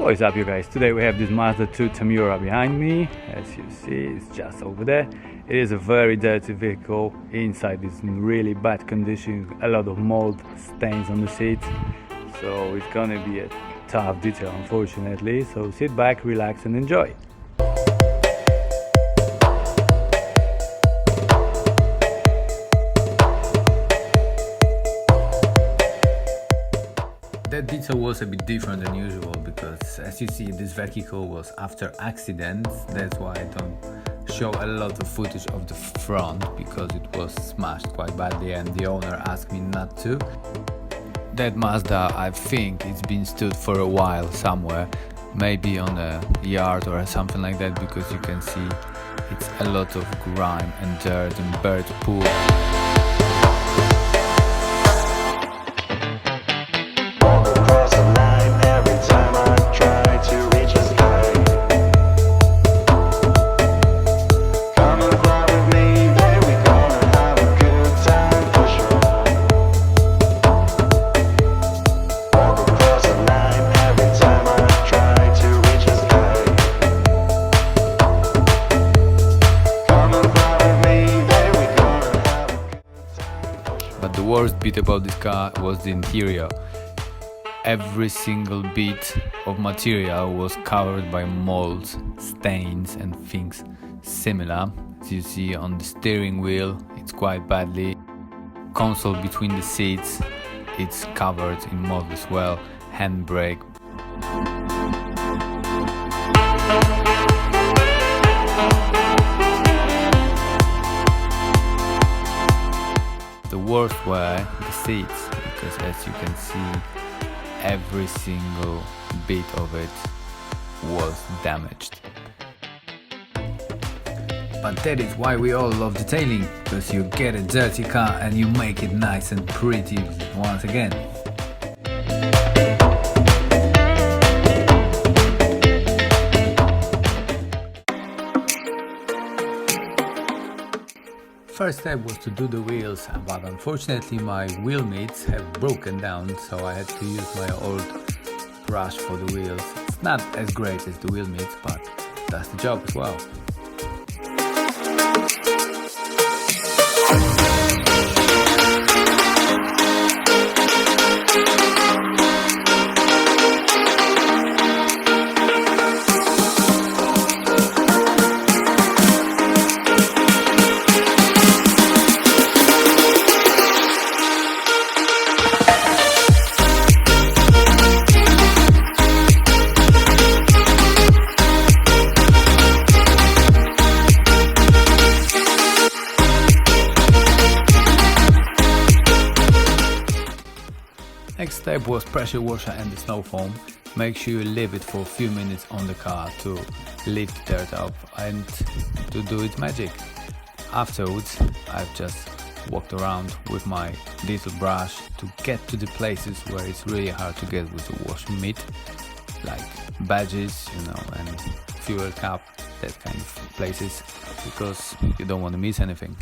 What is up, you guys? Today we have this Mazda 2 Tamura behind me. As you see, it's just over there. It is a very dirty vehicle. Inside is in really bad condition, a lot of mold stains on the seats, so it's gonna be a tough detail, unfortunately. So sit back, relax and enjoy. That detail was a bit different than usual because, as you see, this vehicle was after accidents. That's why I don't show a lot of footage of the front, because it was smashed quite badly and the owner asked me not to. That Mazda, I think it's been stood for a while somewhere, maybe on a yard or something like that, because you can see it's a lot of grime and dirt and bird poo. But the worst bit about this car was the interior. Every single bit of material was covered by molds, stains and things similar. As you see on the steering wheel, it's quite badly. Console between the seats, it's covered in mold as well. Handbrake. The worst were the seats, because as you can see, every single bit of it was damaged. But that is why we all love detailing, because you get a dirty car and you make it nice and pretty once again. First step was to do the wheels, but unfortunately my wheel meats have broken down, so I had to use my old brush for the wheels. It's not as great as the wheel meats, but does the job as well. Next step was pressure washer and the snow foam. Make sure you leave it for a few minutes on the car to lift the dirt up and to do its magic. Afterwards, I've just walked around with my little brush to get to the places where it's really hard to get with the wash mitt, like badges, and fuel cap, that kind of places, because you don't want to miss anything.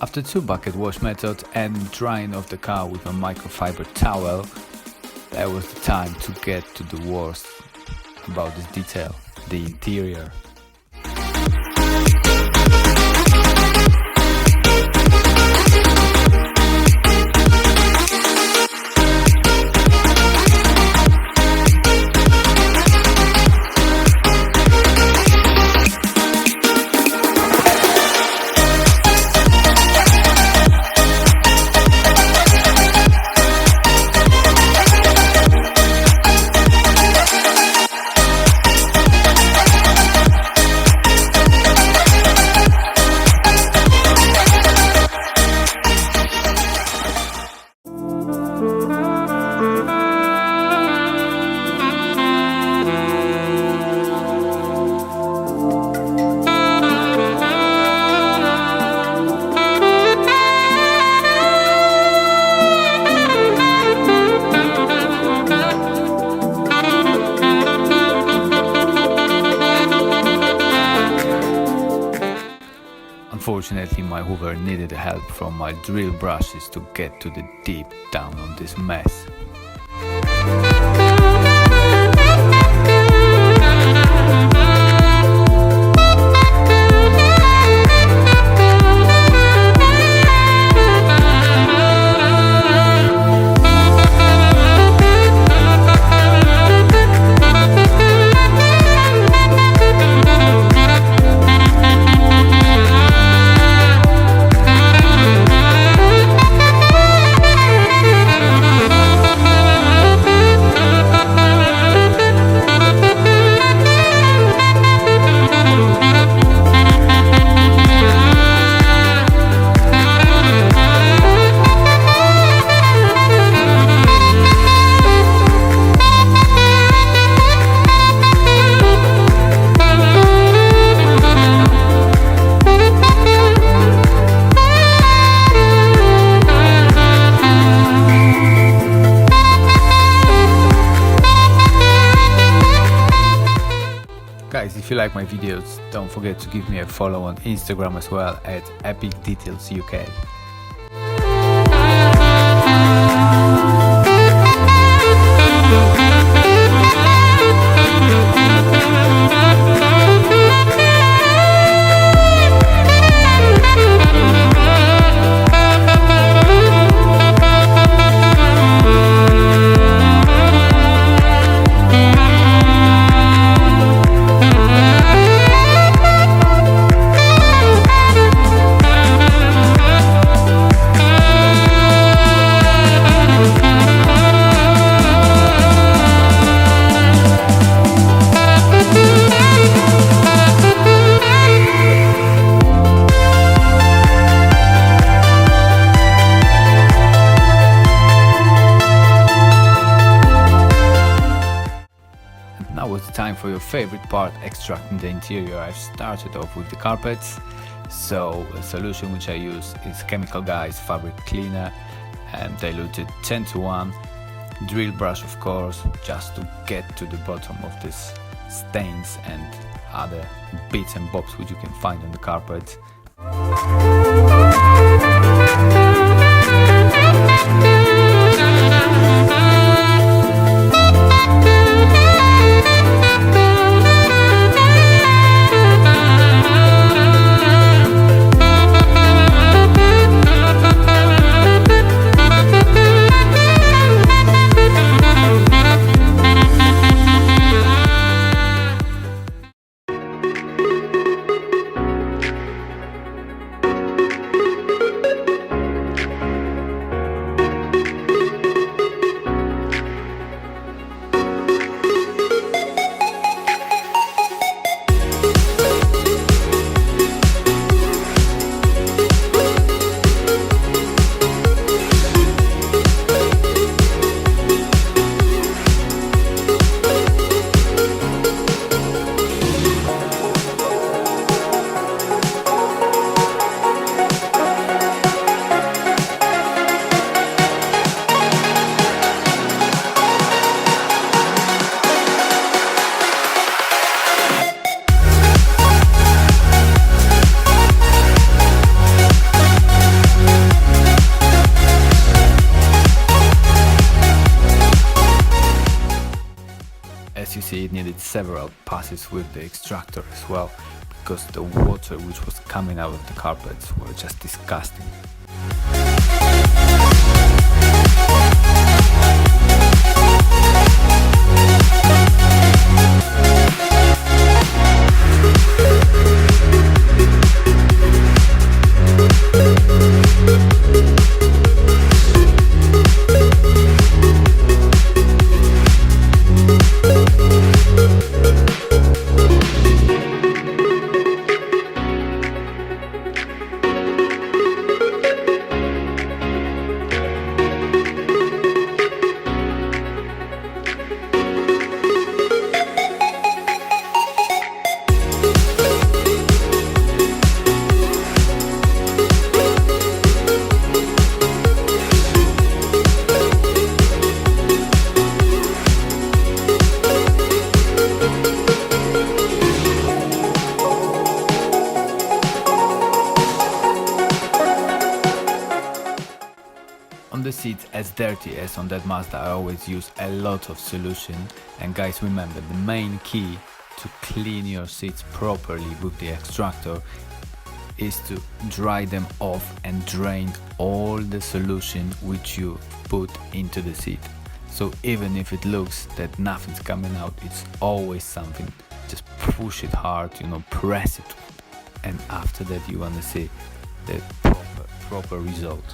After 2-bucket wash method and drying off the car with a microfiber towel, that was the time to get to the worst about this detail, the interior. unfortunately my hoover needed help from my drill brushes to get to the deep down on this mess. Guys, if you like my videos, don't forget to give me a follow on Instagram as well at epikdetails UK. Now it's time for your favorite part, extracting the interior. I've started off with the carpets, so a solution which I use is Chemical Guys fabric cleaner and diluted 10:1, drill brush of course, just to get to the bottom of these stains and other bits and bobs which you can find on the carpet. As you see, it needed several passes with the extractor as well, because the water which was coming out of the carpets were just disgusting. seats as dirty as on that Mazda, I always use a lot of solution. And guys, remember, the main key to clean your seats properly with the extractor is to dry them off and drain all the solution which you put into the seat. So even if it looks that nothing's coming out, it's always something. Just push it hard, press it, and after that you want to see the proper result.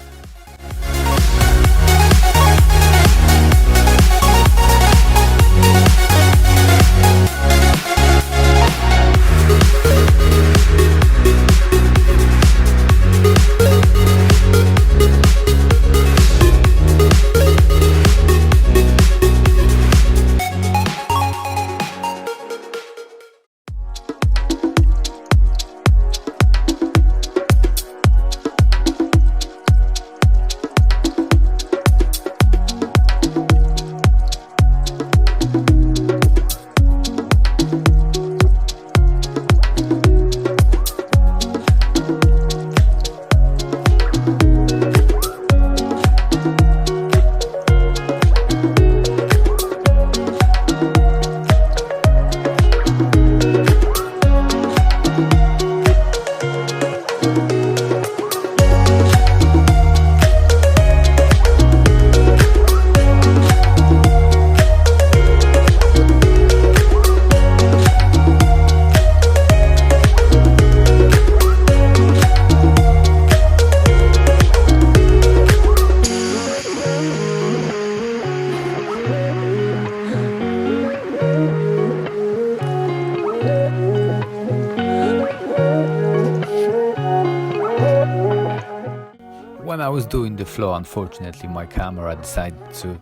When I was doing the flow, unfortunately my camera decided to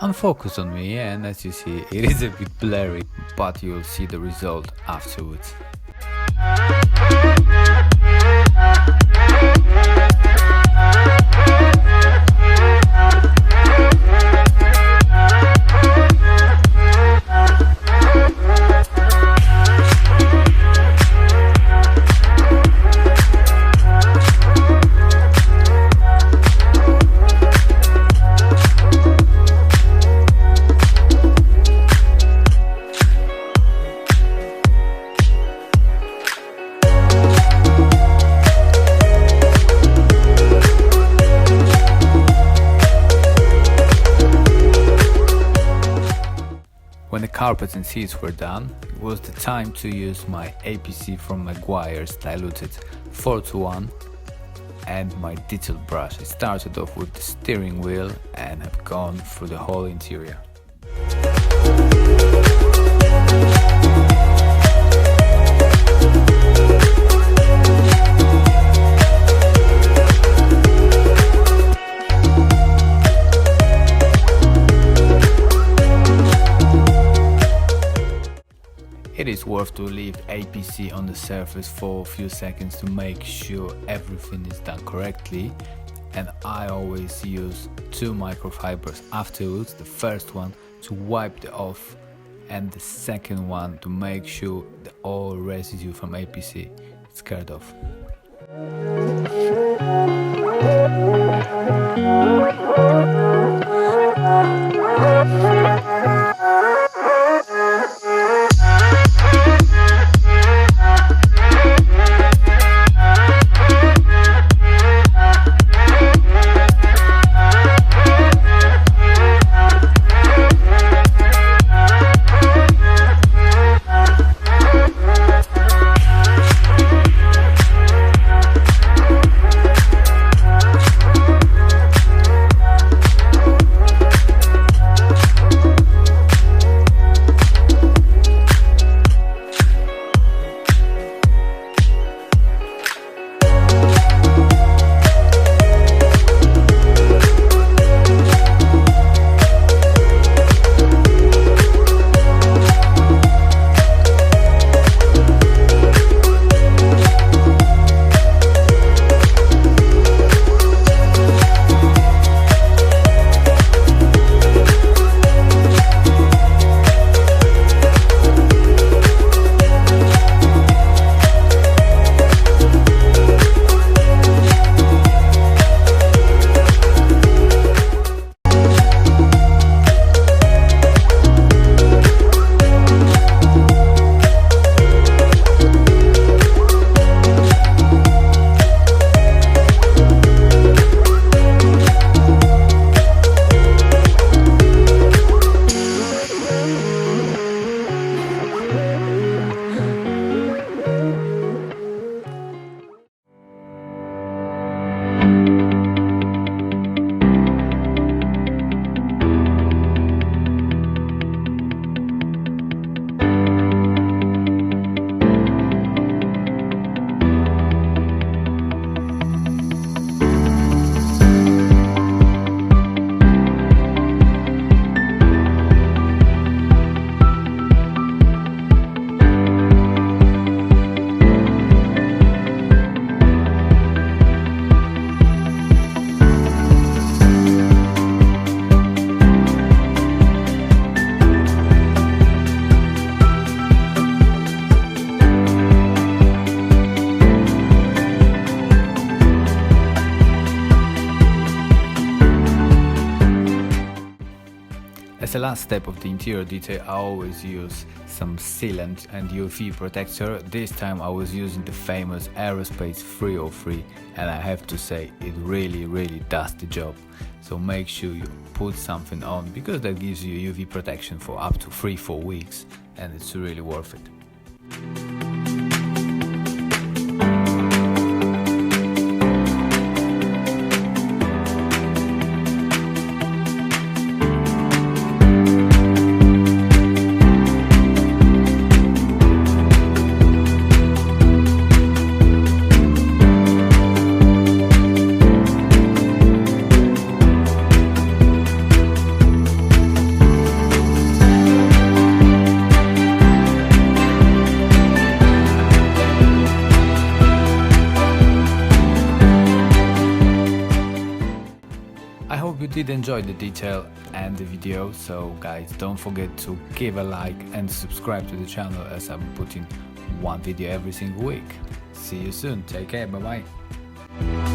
unfocus on me, and as you see it is a bit blurry, but you'll see the result afterwards. When the carpets and seats were done, it was the time to use my APC from Maguire's diluted 4:1 and my detail brush. I started off with the steering wheel and have gone through the whole interior. It is worth to leave APC on the surface for a few seconds to make sure everything is done correctly, and I always use 2 microfibers afterwards, the first one to wipe it off and the second one to make sure that all residue from APC is cleared off. the last step of the interior detail, I always use some sealant and UV protector. This time I was using the famous Aerospace 303, and I have to say it really does the job. So make sure you put something on, because that gives you UV protection for up to 3-4 weeks, and it's really worth it. I hope you did enjoy the detail and the video, so guys, don't forget to give a like and subscribe to the channel, as I'm putting one video every single week. See you soon, take care, bye bye.